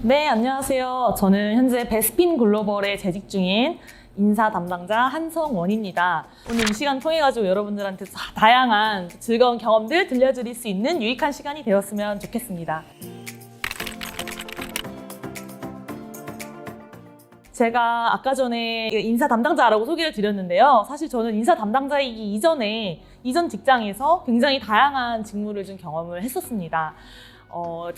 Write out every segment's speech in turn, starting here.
네, 안녕하세요. 저는 현재 베스핀 글로벌에 재직 중인 인사 담당자 한성원입니다. 오늘 이 시간 통해가지고 여러분들한테 다양한 즐거운 경험들 들려드릴 수 있는 유익한 시간이 되었으면 좋겠습니다. 제가 아까 전에 인사 담당자라고 소개를 드렸는데요. 사실 저는 인사 담당자이기 이전 직장에서 굉장히 다양한 직무를 좀 경험을 했었습니다.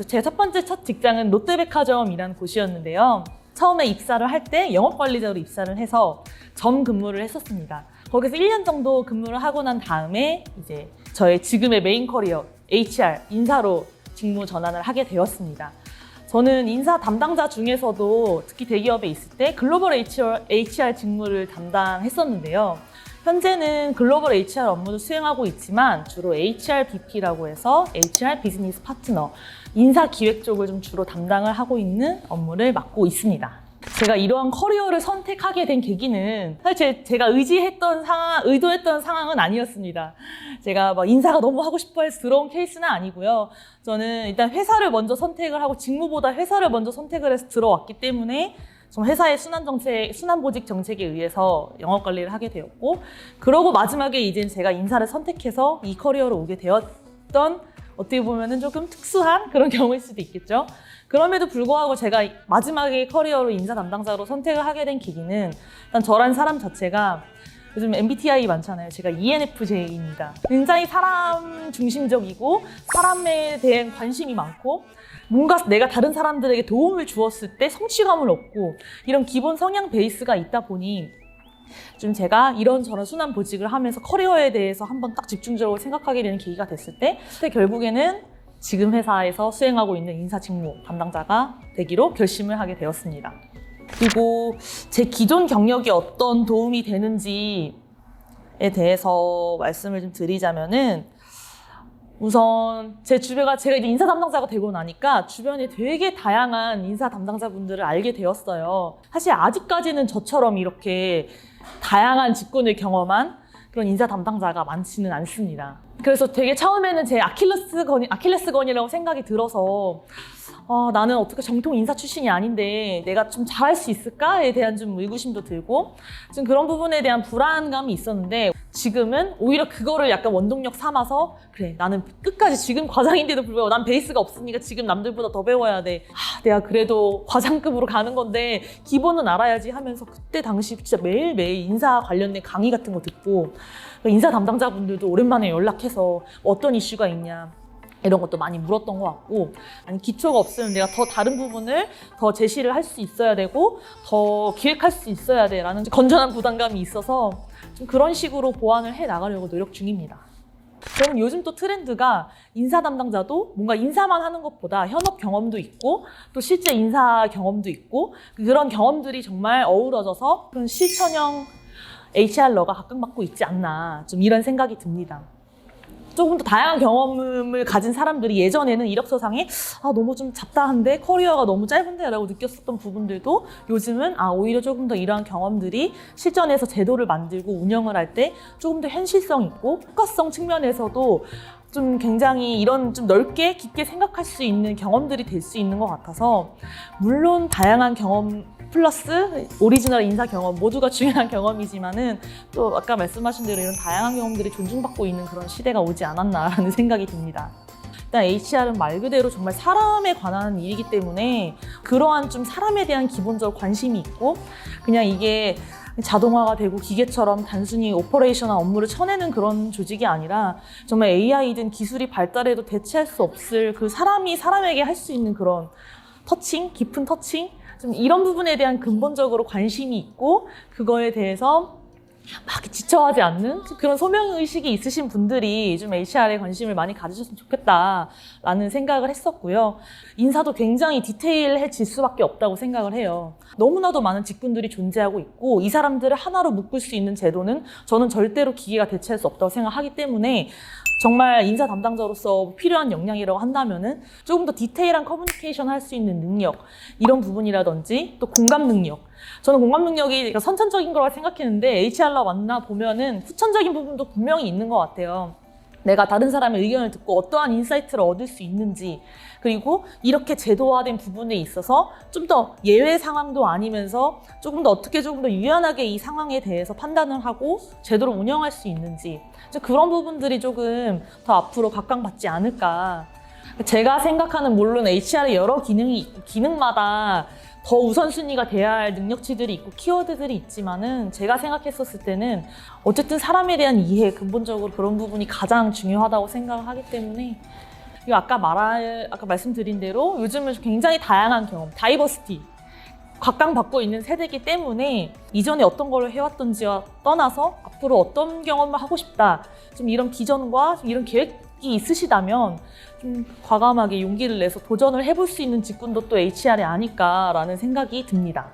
제 첫 번째 직장은 롯데백화점이라는 곳이었는데요. 처음에 입사를 할 때 영업관리자로 입사를 해서 점 근무를 했었습니다. 거기서 1년 정도 근무를 하고 난 다음에 이제 저의 지금의 메인 커리어 HR, 인사로 직무 전환을 하게 되었습니다. 저는 인사 담당자 중에서도 특히 대기업에 있을 때 글로벌 HR 직무를 담당했었는데요. 현재는 글로벌 HR 업무도 수행하고 있지만 주로 HRBP라고 해서 HR 비즈니스 파트너, 인사 기획 쪽을 좀 주로 담당을 하고 있는 업무를 맡고 있습니다. 제가 이러한 커리어를 선택하게 된 계기는 사실 제가 의도했던 상황은 아니었습니다. 제가 인사가 너무 하고 싶어 해서 들어온 케이스는 아니고요. 저는 일단 회사를 먼저 선택을 하고 직무보다 회사를 먼저 선택을 해서 들어왔기 때문에 좀 회사의 순환보직 정책에 의해서 영업관리를 하게 되었고, 그러고 마지막에 이제 제가 인사를 선택해서 이 커리어로 오게 되었던, 어떻게 보면은 조금 특수한 그런 경우일 수도 있겠죠. 그럼에도 불구하고 제가 마지막에 커리어로 인사 담당자로 선택을 하게 된 계기는 일단 저란 사람 자체가 요즘 MBTI 많잖아요. 제가 ENFJ입니다. 굉장히 사람 중심적이고 사람에 대한 관심이 많고 뭔가 내가 다른 사람들에게 도움을 주었을 때 성취감을 얻고 이런 기본 성향 베이스가 있다 보니 좀 제가 이런저런 순환보직을 하면서 커리어에 대해서 한번 딱 집중적으로 생각하게 되는 계기가 됐을 때 결국에는 지금 회사에서 수행하고 있는 인사 직무 담당자가 되기로 결심을 하게 되었습니다. 그리고 제 기존 경력이 어떤 도움이 되는지에 대해서 말씀을 좀 드리자면은 우선 제가 이제 인사 담당자가 되고 나니까 주변에 되게 다양한 인사 담당자분들을 알게 되었어요. 사실 아직까지는 저처럼 이렇게 다양한 직군을 경험한 그런 인사 담당자가 많지는 않습니다. 그래서 되게 처음에는 제 아킬레스건이라고 생각이 들어서 나는 어떻게 정통 인사 출신이 아닌데 내가 좀 잘할 수 있을까에 대한 좀 의구심도 들고 좀 그런 부분에 대한 불안감이 있었는데 지금은 오히려 그거를 약간 원동력 삼아서 그래, 나는 끝까지 지금 과장인데도 불구하고 난 베이스가 없으니까 지금 남들보다 더 배워야 돼. 내가 그래도 과장급으로 가는 건데 기본은 알아야지 하면서 그때 당시 진짜 매일매일 인사 관련된 강의 같은 거 듣고 인사 담당자분들도 오랜만에 연락해서 어떤 이슈가 있냐 이런 것도 많이 물었던 것 같고, 아니 기초가 없으면 내가 더 다른 부분을 더 제시를 할 수 있어야 되고 더 기획할 수 있어야 돼라는 건전한 부담감이 있어서 좀 그런 식으로 보완을 해 나가려고 노력 중입니다. 저는 요즘 또 트렌드가 인사 담당자도 뭔가 인사만 하는 것보다 현업 경험도 있고 또 실제 인사 경험도 있고 그런 경험들이 정말 어우러져서 그런 실천형 HR러가 각광받고 있지 않나 좀 이런 생각이 듭니다. 조금 더 다양한 경험을 가진 사람들이 예전에는 이력서상에 너무 좀 잡다한데 커리어가 너무 짧은데 라고 느꼈었던 부분들도 요즘은 오히려 조금 더 이러한 경험들이 실전에서 제도를 만들고 운영을 할 때 조금 더 현실성 있고 효과성 측면에서도 좀 굉장히 이런 좀 넓게 깊게 생각할 수 있는 경험들이 될 수 있는 것 같아서, 물론 다양한 경험 플러스 오리지널 인사 경험 모두가 중요한 경험이지만은 또 아까 말씀하신 대로 이런 다양한 경험들이 존중받고 있는 그런 시대가 오지 않았나라는 생각이 듭니다. 일단 HR은 말 그대로 정말 사람에 관한 일이기 때문에 그러한 좀 사람에 대한 기본적 관심이 있고 그냥 이게 자동화가 되고 기계처럼 단순히 오퍼레이션한 업무를 쳐내는 그런 조직이 아니라 정말 AI든 기술이 발달해도 대체할 수 없을 그 사람이 사람에게 할 수 있는 그런 터칭, 깊은 터칭 좀 이런 부분에 대한 근본적으로 관심이 있고 그거에 대해서 막 지쳐하지 않는 그런 소명의식이 있으신 분들이 좀 HR에 관심을 많이 가지셨으면 좋겠다라는 생각을 했었고요. 인사도 굉장히 디테일해질 수밖에 없다고 생각을 해요. 너무나도 많은 직군들이 존재하고 있고 이 사람들을 하나로 묶을 수 있는 제도는 저는 절대로 기계가 대체할 수 없다고 생각하기 때문에 정말 인사 담당자로서 필요한 역량이라고 한다면은 조금 더 디테일한 커뮤니케이션 할 수 있는 능력, 이런 부분이라든지 또 공감 능력. 저는 공감 능력이 선천적인 거라고 생각했는데 HR로 만나 보면은 후천적인 부분도 분명히 있는 것 같아요. 내가 다른 사람의 의견을 듣고 어떠한 인사이트를 얻을 수 있는지, 그리고 이렇게 제도화된 부분에 있어서 좀 더 예외 상황도 아니면서 조금 더 유연하게 이 상황에 대해서 판단을 하고 제도를 운영할 수 있는지, 그런 부분들이 조금 더 앞으로 각광받지 않을까. 제가 생각하는, 물론 HR의 여러 기능이 있고 기능마다 더 우선순위가 돼야 할 능력치들이 있고 키워드들이 있지만은, 제가 생각했었을 때는 어쨌든 사람에 대한 이해, 근본적으로 그런 부분이 가장 중요하다고 생각을 하기 때문에, 그리고 아까 말씀드린 대로 요즘은 굉장히 다양한 경험, 다이버시티, 각광받고 있는 세대이기 때문에 이전에 어떤 걸 해왔던지와 떠나서 앞으로 어떤 경험을 하고 싶다, 좀 이런 비전과 이런 계획이 있으시다면 좀 과감하게 용기를 내서 도전을 해볼 수 있는 직군도 또 HR이 아닐까라는 생각이 듭니다.